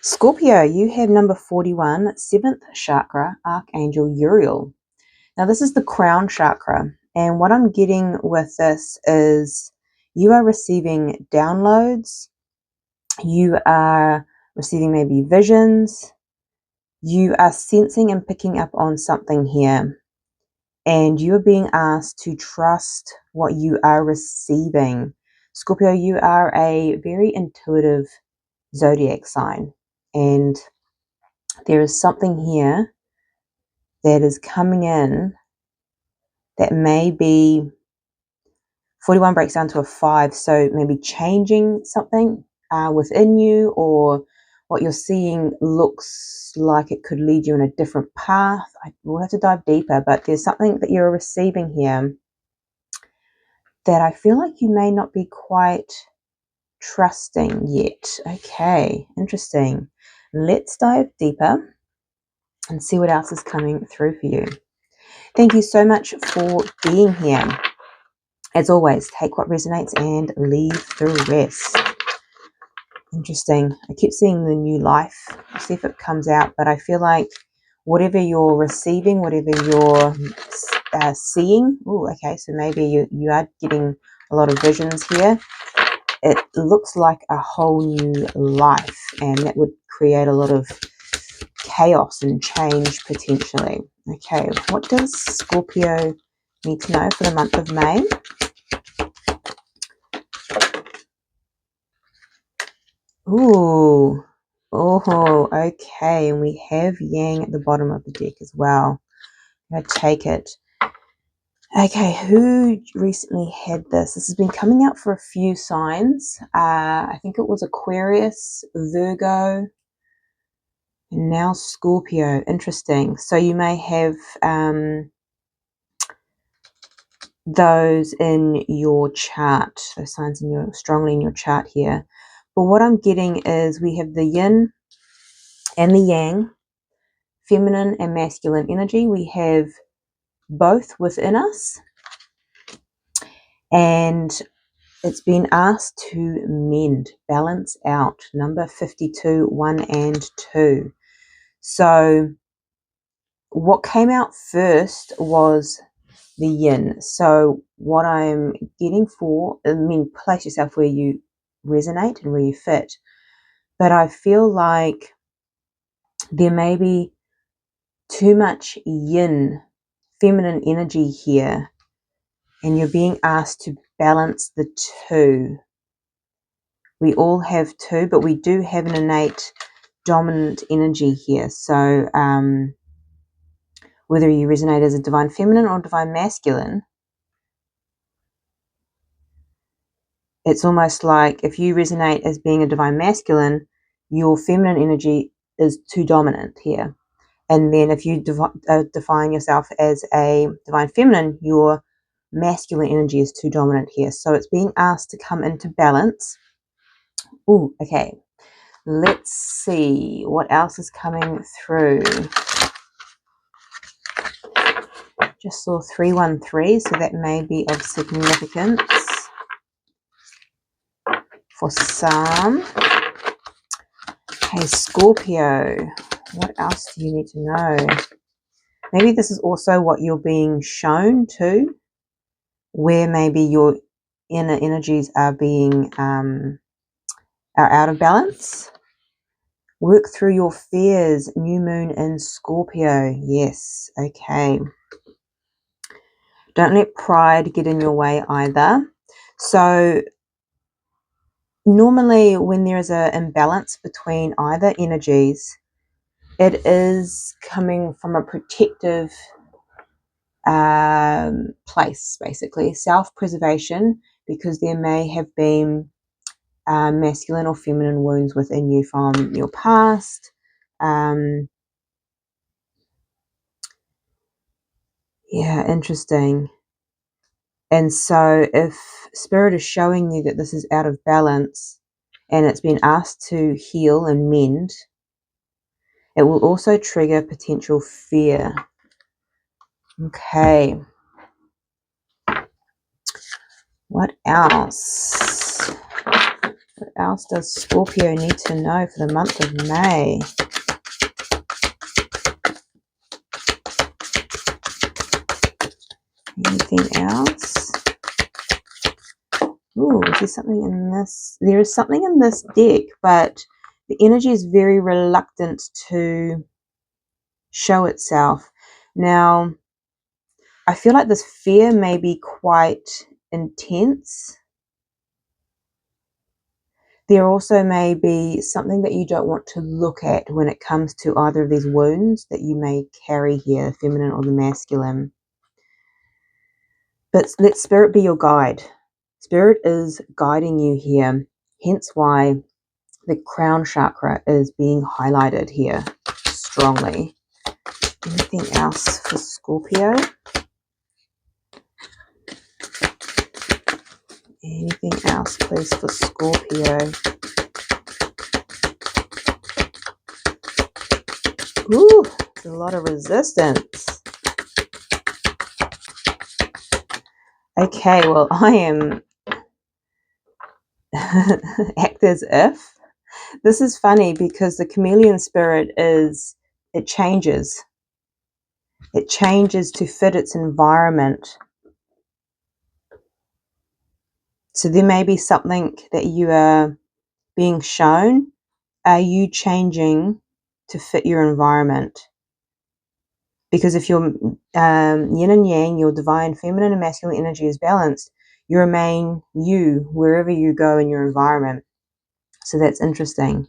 Scorpio, you have number 41, 7th chakra, Archangel Uriel. Now, this is the crown chakra, and what I'm getting with this is you are receiving downloads, you are receiving maybe visions, you are sensing and picking up on something here, and you are being asked to trust what you are receiving. Scorpio, you are a very intuitive zodiac sign, and there is something here that is coming in that may be 41 breaks down to a 5, so maybe changing something within you, or what you're seeing looks like it could lead you in a different path. We'll have to dive deeper, but there's something that you're receiving here that I feel like you may not be quite trusting yet. Okay, interesting. Let's dive deeper and see what else is coming through for you. Thank you so much for being here. As always, take what resonates and leave the rest. Interesting. I keep seeing the new life. I'll see if it comes out, but I feel like whatever you're receiving, whatever you're seeing, okay, so maybe you are getting a lot of visions here. It looks like a whole new life, and that would create a lot of chaos and change potentially. Okay, what does Scorpio need to know for the month of May? Ooh, oh, okay, and we have Yang at the bottom of the deck as well. I'm going to take it. Okay, who recently had this? This has been coming out for a few signs. I think it was Aquarius, Virgo, and now Scorpio. Interesting. So you may have those in your chart, those signs strongly in your chart here. But what I'm getting is we have the yin and the yang, feminine and masculine energy. We have both within us, and it's been asked to mend, balance out. Number 52, 1 and 2. So what came out first was the yin. So what I'm getting for, place yourself where you resonate and where you fit. But I feel like there may be too much yin, feminine energy here, and you're being asked to balance the two. We all have two, but we do have an innate dominant energy here. So whether you resonate as a divine feminine or divine masculine, it's almost like if you resonate as being a divine masculine, your feminine energy is too dominant here. And then if you define yourself as a divine feminine, your masculine energy is too dominant here. So it's being asked to come into balance. Ooh, okay. Let's see what else is coming through. Just saw 313, so that may be of significance for some. Okay, Scorpio, what else do you need to know? Maybe this is also what you're being shown too, where maybe your inner energies are being are out of balance. Work through your fears. New moon in Scorpio. Yes, okay. Don't let pride get in your way either. So normally when there is an imbalance between either energies, it is coming from a protective place, basically. Self-preservation, because there may have been masculine or feminine wounds within you from your past. Yeah, interesting. And so if Spirit is showing you that this is out of balance and it's been asked to heal and mend, it will also trigger potential fear. Okay. What else? What else does Scorpio need to know for the month of May? Anything else? Ooh, there's something in this. There is something in this deck, but the energy is very reluctant to show itself. Now, I feel like this fear may be quite intense. There also may be something that you don't want to look at when it comes to either of these wounds that you may carry here, the feminine or the masculine. But let Spirit be your guide. Spirit is guiding you here, hence why the crown chakra is being highlighted here strongly. Anything else for Scorpio? Anything else, please, for Scorpio? Ooh, there's a lot of resistance. Okay, well, I am act as if. This is funny because the chameleon spirit it changes. It changes to fit its environment. So there may be something that you are being shown. Are you changing to fit your environment? Because if your yin and yang, your divine feminine and masculine energy is balanced, you remain you wherever you go in your environment. So that's interesting.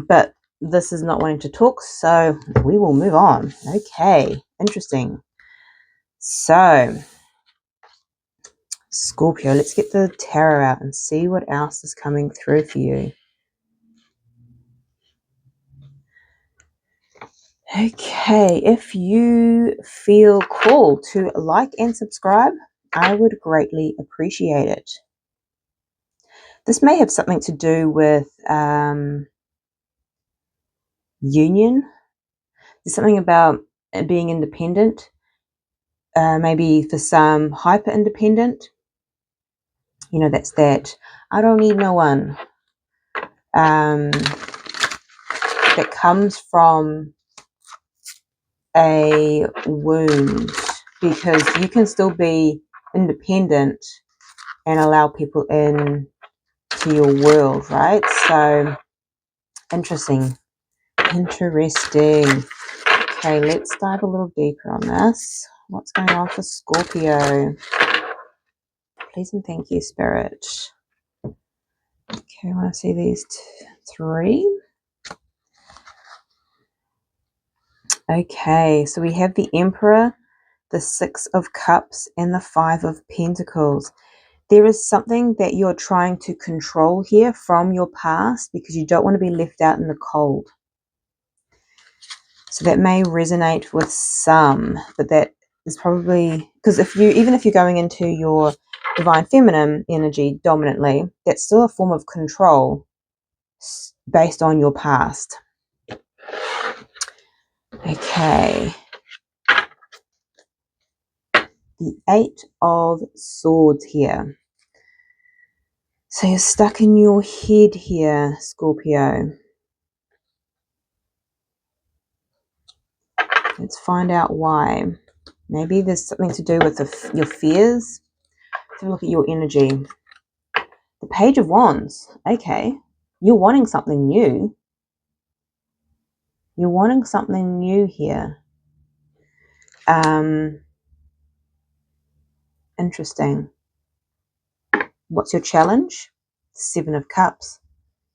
But this is not wanting to talk, so we will move on. Okay, interesting. So, Scorpio, let's get the tarot out and see what else is coming through for you. Okay, if you feel called to like and subscribe, I would greatly appreciate it. This may have something to do with union. There's something about being independent, maybe for some hyper independent. You know, that's that I don't need no one. That comes from a wound, because you can still be independent and allow people in to your world, right? So interesting. Okay, let's dive a little deeper on this. What's going on for Scorpio? Please and thank you, Spirit. Okay, I want to see these three. Okay, so we have the Emperor, the Six of Cups, and the Five of Pentacles. There is something that you're trying to control here from your past because you don't want to be left out in the cold. So that may resonate with some, but that is probably because even if you're going into your divine feminine energy dominantly, that's still a form of control based on your past. Okay. The Eight of Swords here. So you're stuck in your head here, Scorpio. Let's find out why. Maybe there's something to do with your fears. Let's have a look at your energy. The Page of Wands. Okay. You're wanting something new. You're wanting something new here. Interesting. What's your challenge? Seven of Cups.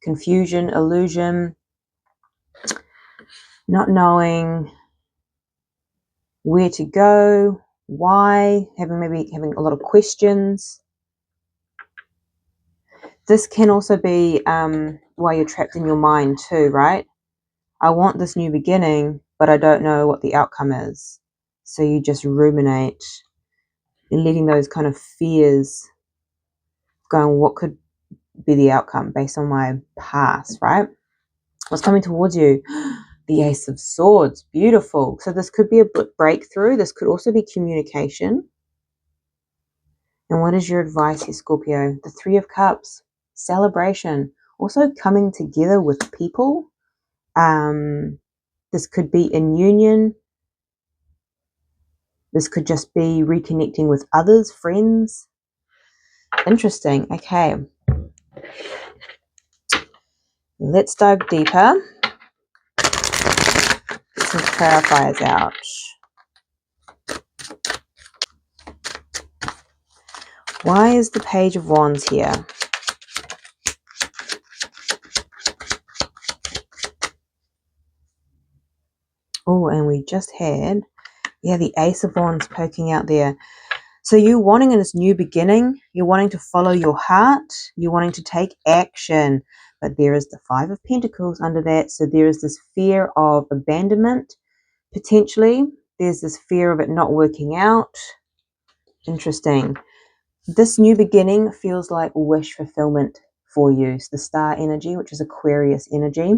Confusion, illusion, not knowing where to go, why, maybe having a lot of questions. This can also be why you're trapped in your mind too, right? I want this new beginning, but I don't know what the outcome is. So you just ruminate and letting those kind of fears going, what could be the outcome based on my past, right? What's coming towards you? The Ace of Swords. Beautiful. So this could be a breakthrough. This could also be communication. And what is your advice here, Scorpio? The Three of Cups. Celebration. Also coming together with people. This could be in union. This could just be reconnecting with others, friends. Interesting. Okay. Let's dive deeper. Get some clarifiers out. Why is the Page of Wands here? Oh, and we just had, yeah, the Ace of Wands poking out there. So you're wanting in this new beginning, you're wanting to follow your heart, you're wanting to take action, but there is the Five of Pentacles under that. So there is this fear of abandonment, potentially. There's this fear of it not working out. Interesting. This new beginning feels like wish fulfillment for you. It's the star energy, which is Aquarius energy.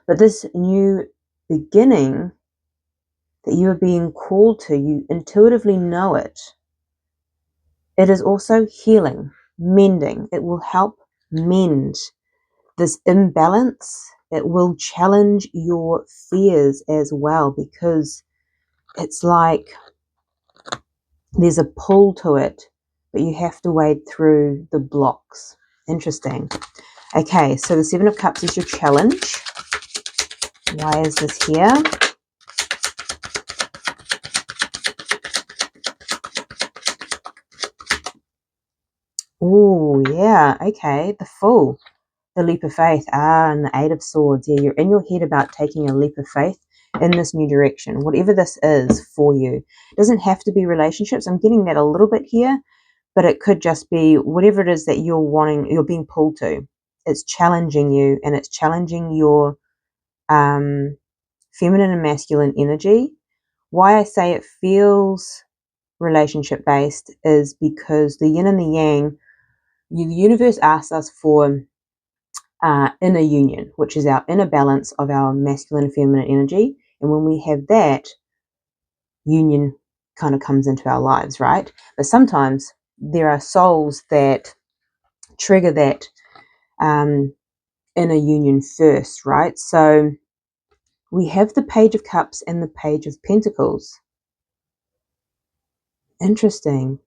But this new beginning that you are being called to, you intuitively know it. It is also healing, mending. It will help mend this imbalance. It will challenge your fears as well, because it's like there's a pull to it, but you have to wade through the blocks. Interesting. Okay, so the Seven of Cups is your challenge. Why is this here? Oh, yeah, okay. The Fool, the leap of faith. And the Eight of Swords. Yeah, you're in your head about taking a leap of faith in this new direction, whatever this is for you. It doesn't have to be relationships. I'm getting that a little bit here, but it could just be whatever it is that you're wanting, you're being pulled to. It's challenging you, and it's challenging your feminine and masculine energy. Why I say it feels relationship based is because the yin and the yang, the universe asks us for inner union, which is our inner balance of our masculine and feminine energy. And when we have that, union kind of comes into our lives, right? But sometimes there are souls that trigger that inner union first, right? So we have the Page of Cups and the Page of Pentacles. Interesting.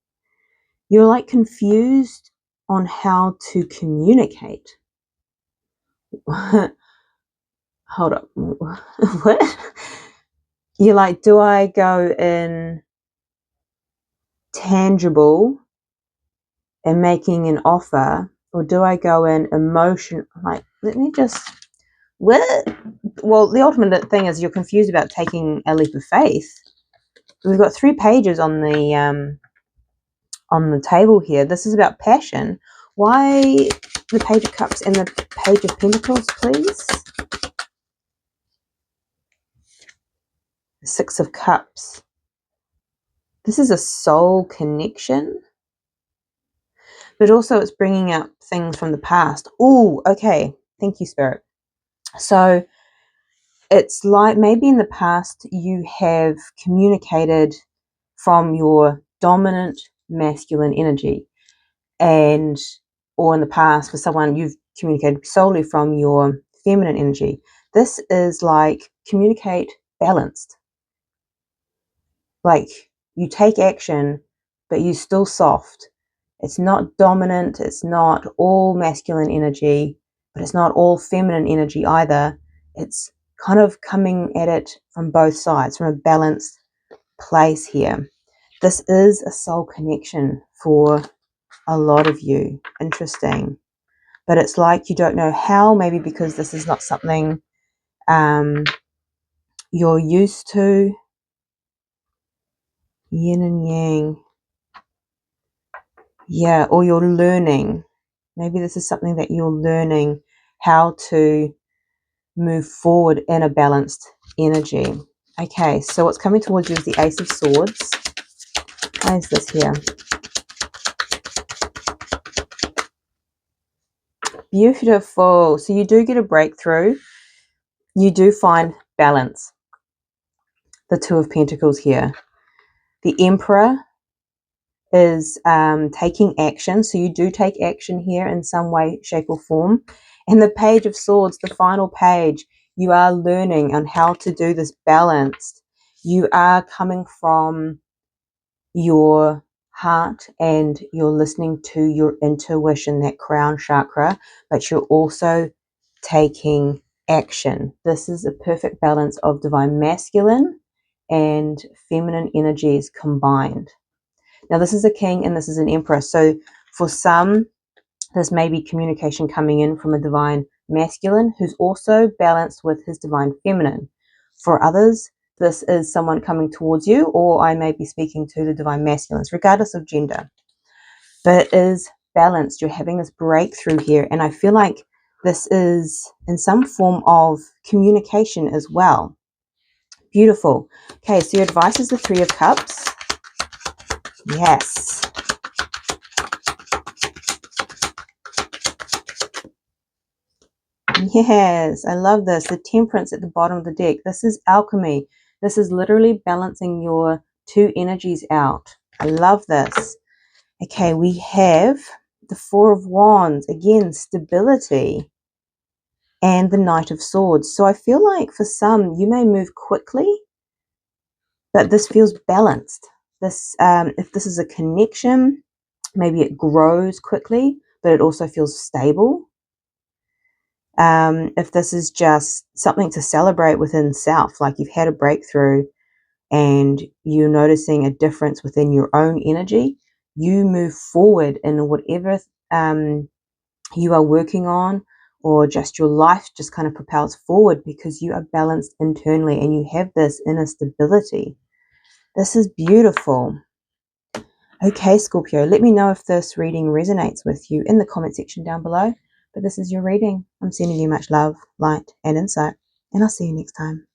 You're like confused on how to communicate. Hold up. What? You're like, do I go in tangible and making an offer, or do I go in emotion? Like, let me just, what? Well, the ultimate thing is you're confused about taking a leap of faith. We've got 3 pages on the table here. This is about passion. Why the Page of Cups and the Page of Pentacles, please? The Six of Cups. This is a soul connection, but also it's bringing up things from the past. Oh, okay. Thank you, Spirit. So it's like maybe in the past you have communicated from your dominant masculine energy, and or in the past for someone you've communicated solely from your feminine energy. This is like communicate balanced. Like you take action, but you're still soft. It's not dominant. It's not all masculine energy, but it's not all feminine energy either. It's kind of coming at it from both sides, from a balanced place here. This is a soul connection for a lot of you. Interesting. But it's like you don't know how, maybe because this is not something you're used to. Yin and yang. Yeah, or you're learning. Maybe this is something that you're learning how to move forward in a balanced energy. Okay, so what's coming towards you is the Ace of Swords. Why is this here? Beautiful. So you do get a breakthrough. You do find balance. The Two of Pentacles here. The Emperor is taking action. So you do take action here in some way, shape, or form. And the Page of Swords, the final page, you are learning on how to do this balanced. You are coming from your heart and you're listening to your intuition, that crown chakra, but you're also taking action. This is a perfect balance of divine masculine and feminine energies combined. Now, this is a king and this is an emperor. So for some, this may be communication coming in from a divine masculine who's also balanced with his divine feminine. For others, this is someone coming towards you, or I may be speaking to the divine masculines, regardless of gender. But it is balanced. You're having this breakthrough here. And I feel like this is in some form of communication as well. Beautiful. Okay, so your advice is the Three of Cups. Yes. Yes, I love this. The Temperance at the bottom of the deck. This is alchemy. This is literally balancing your two energies out. I love this. Okay, we have the Four of Wands. Again, stability. And the Knight of Swords. So I feel like for some, you may move quickly, but this feels balanced. This, if this is a connection, maybe it grows quickly, but it also feels stable. If this is just something to celebrate within self, like you've had a breakthrough and you're noticing a difference within your own energy, you move forward in whatever you are working on, or just your life just kind of propels forward because you are balanced internally and you have this inner stability. This is beautiful. Okay, Scorpio, let me know if this reading resonates with you in the comment section down below. But this is your reading. I'm sending you much love, light, and insight, and I'll see you next time.